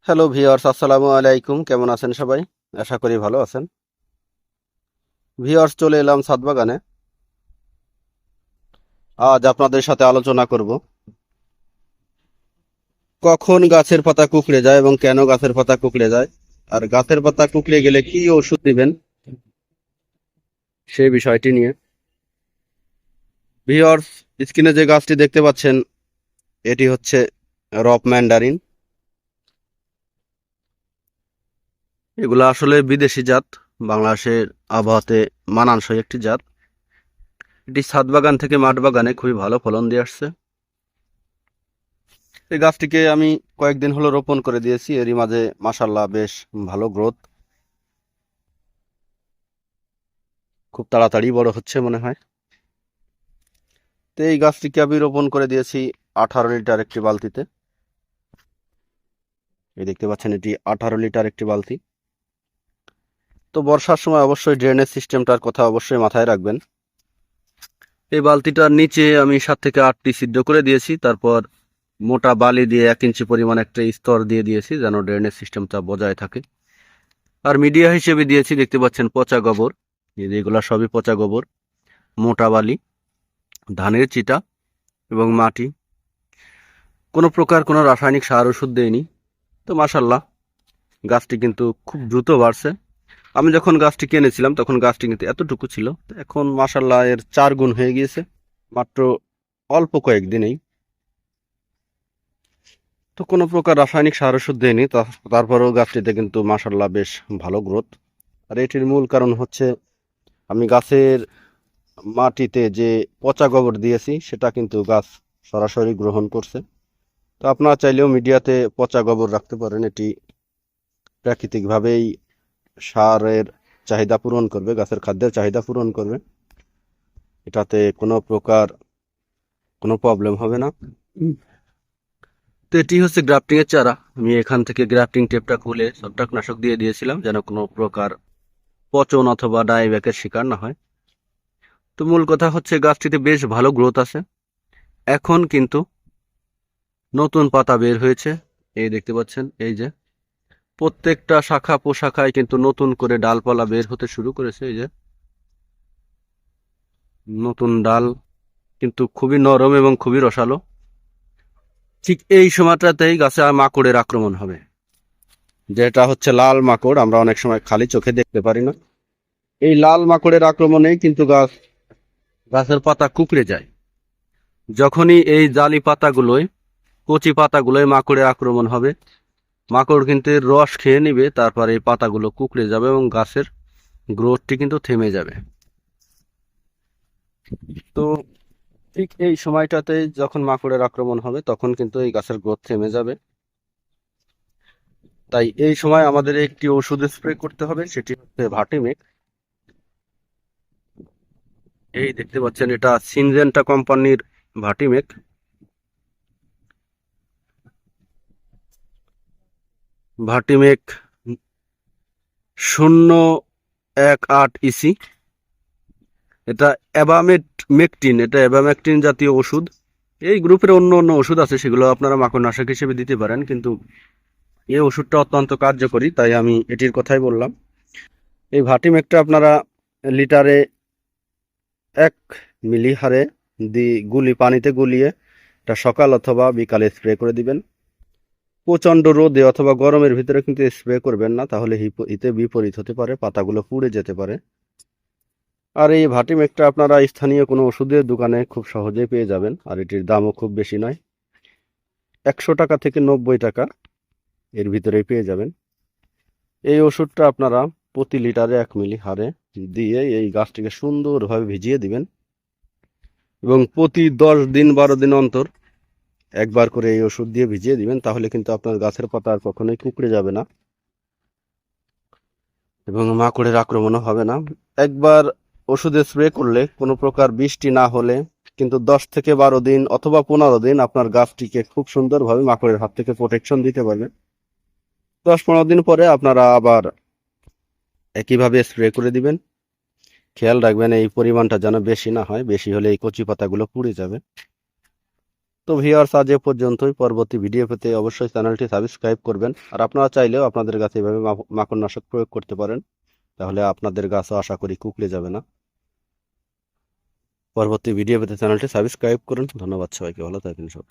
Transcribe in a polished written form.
Hello viewers, আসসালামু আলাইকুম। কেমন আছেন সবাই? আশা করি ভালো আছেন। ভিউয়ার্স, চলে এলাম ছাদ বাগানে। আজ আপনাদের সাথে আলোচনা করব কখন গাছের পাতা কুঁকড়ে যায় এবং কেন গাছের পাতা কুঁকড়ে যায়, আর গাছের পাতা কুঁকড়ে গেলে কি ওষুধ দিবেন সেই বিষয়টি নিয়ে। ভিউয়ার্স, স্ক্রিনে যে গাছটি দেখতে পাচ্ছেন এটি হচ্ছে রক ম্যান্ডারিন। এগুলো আসলে বিদেশি জাত, বাংলাদেশের আবহাওয়াতে মানানসই একটি জাত। এটি ছাদ বাগান থেকে মাঠ বাগানে খুবই ভালো ফলন দিয়ে আসছে। এই গাছটিকে আমি কয়েকদিন হলো রোপণ করে দিয়েছি, এরই মাঝে মাশাআল্লাহ বেশ ভালো গ্রোথ, খুব তাড়াতাড়ি বড় হচ্ছে মনে হয়। তো এই গাছটিকে আমি রোপণ করে দিয়েছি 18 লিটার একটি বালতিতে। এই দেখতে পাচ্ছেন এটি 18 লিটার একটি বালতি। তো বর্ষার সময় অবশ্যই ড্রেনেজ সিস্টেমটার কথা অবশ্যই মাথায় রাখবেন। এই বালতিটার নিচে আমি 7 থেকে 8টি ছিদ্র করে দিয়েছি, তারপর মোটা বালি দিয়ে 1 ইঞ্চি পরিমাণ একটা স্তর দিয়ে দিয়েছি যেন ড্রেনেজ সিস্টেমটা বজায় থাকে। আর মিডিয়া হিসেবে দিয়েছি, দেখতে পাচ্ছেন পচা গোবর। এগুলা সবই পচা গোবর, মোটা বালি, ধানের চিটা এবং মাটি। কোনো প্রকার কোনো রাসায়নিক সার ওষুধ দেয়নি। তো মাশাল্লাহ গাছটি কিন্তু খুব দ্রুত বাড়ছে। আমি যখন গাছটি কিনেছিলাম তখন গাছটি কিন্তু এতটুকু ছিল, এখন মাশাল্লাহ এর 4 গুণ হয়ে গিয়েছে মাত্র অল্প কয়েকদিনেই। তো কোনো প্রকার রাসায়নিক সার ওষুধ দেয়নি, তারপরেও গাছটিতে কিন্তু মাশাল্লাহ বেশ ভালো গ্রোথ। আর এটির মূল কারণ হচ্ছে আমি গাছের মাটিতে যে পচা গোবর দিয়েছি সেটা কিন্তু গাছ সরাসরি গ্রহণ করছে। তো আপনারা চাইলেও মিডিয়াতে পচা গোবর রাখতে পারেন, এটি প্রাকৃতিকভাবেই সারের চাহিদা পূরণ করবে, গাছের খাদ্যের চাহিদা পূরণ করবে। এটাতে কোনো প্রকার কোনো প্রবলেম হবে না। তো এটি হচ্ছে গ্রাফটিং এর চারা। আমি এখান থেকে গ্রাফটিং টেপটা খুলে ছত্রাকনাশক দিয়ে দিয়েছিলাম যেন কোনো প্রকার পচন অথবা ডাইব্যাকের শিকার না হয়। তো মূল কথা হচ্ছে গাছটিতে বেশ ভালো গ্রোথ আছে। এখন কিন্তু নতুন পাতা বের হয়েছে, এই দেখতে পাচ্ছেন, এই যে প্রত্যেকটা শাখা প্রশাখায় কিন্তু নতুন করে ডালপালা বের হতে শুরু করেছে। এই যে নতুন ডাল, কিন্তু খুবই নরম এবং খুবই রসালো। ঠিক এই সময়টাতেই গাছে মাকড়ের আক্রমণ হবে, যেটা হচ্ছে লাল মাকড়। আমরা অনেক সময় খালি চোখে দেখতে পারি না। এই লাল মাকড়ের আক্রমণেই কিন্তু গাছের পাতা কুঁকড়ে যায়। যখনই এই জালি পাতাগুলোয়, কচি পাতাগুলোয় মাকড়ের আক্রমণ হবে, মাকড় কিন্তু এর রস খেয়ে নিবে, তারপর এই পাতাগুলো কুঁকড়ে যাবে এবং গাছের গ্রোথটি কিন্তু থেমে যাবে। তো ঠিক এই সময়টাতে যখন মাকড়ের আক্রমণ হবে তখন কিন্তু এই গাছের গ্রোথ থেমে যাবে। তাই এই সময় আমাদের একটি ওষুধ স্প্রে করতে হবে, সেটি হচ্ছে ভার্টিমেক। এই দেখতে পাচ্ছেন এটা সিনজেন্টা কোম্পানির ভার্টিমেক। Vertimec 018 EC. এটা অ্যাবামেকটিন, এটা অ্যাবামেকটিন জাতীয় ওষুধ। এই গ্রুপের অন্য অন্য ওষুধ আছে, সেগুলো আপনারা মাকড়নাশক হিসেবে দিতে পারেন, কিন্তু এই ওষুধটা অত্যন্ত কার্যকরী তাই আমি এটির কথাই বললাম। এই ভার্টিমেকটা আপনারা লিটারে 1 মিলি হারে পানিতে গুলিয়ে এটা সকাল অথবা বিকালে স্প্রে করে দিবেন। প্রচণ্ড রোদে অথবা গরমের ভিতরে কিন্তু স্প্রে করবেন না, তাহলে হিতে বিপরীত হতে পারে, পাতাগুলো পুড়ে যেতে পারে। আর এই ভার্টিমেকটা আপনারা স্থানীয় কোনো ওষুধের দোকানে খুব সহজেই পেয়ে যাবেন, আর এটির দামও খুব বেশি নয়, 100 টাকা থেকে 90 টাকা এর ভিতরেই পেয়ে যাবেন। এই ওষুধটা আপনারা প্রতি লিটারে 1 মিলি হারে দিয়ে এই গাছটিকে সুন্দরভাবে ভিজিয়ে দিবেন এবং প্রতি 10 দিন 12 দিন অন্তর একবার করে এই ওষুধ দিয়ে ভিজিয়ে দিবেন, তাহলে কিন্তু আপনার গাছের পাতা আর কখনোই কুঁকড়ে যাবে না এবং মাকড়ের আক্রমণও হবে না। একবার ওষুধে স্প্রে করলে কোনো প্রকার বৃষ্টি না হলে কিন্তু 10 থেকে 12 দিন অথবা 15 দিন আপনার গাছটিকে খুব সুন্দরভাবে মাকড়ের হাত থেকে প্রোটেকশন দিতে পারবে। 10-15 দিন পরে আপনারা আবার একইভাবে স্প্রে করে দিবেন। খেয়াল রাখবেন এই পরিমাণটা যেন বেশি না হয়, বেশি হলে এই কচি পাতাগুলো পুড়ে যাবে। তো ভিউয়ার্স আজ এ পর্যন্তই। পরবর্তী ভিডিও পেতে অবশ্যই চ্যানেলটি সাবস্ক্রাইব করবেন। আর আপনারা চাইলেও আপনাদের গাছে এভাবে মাকড়নাশক প্রয়োগ করতে পারেন, তাহলে আপনাদের গাছও আশা করি কুকড়ে যাবে না। পরবর্তী ভিডিও পেতে চ্যানেলটি সাবস্ক্রাইব করুন। ধন্যবাদ সবাইকে, ভালো থাকবেন সব।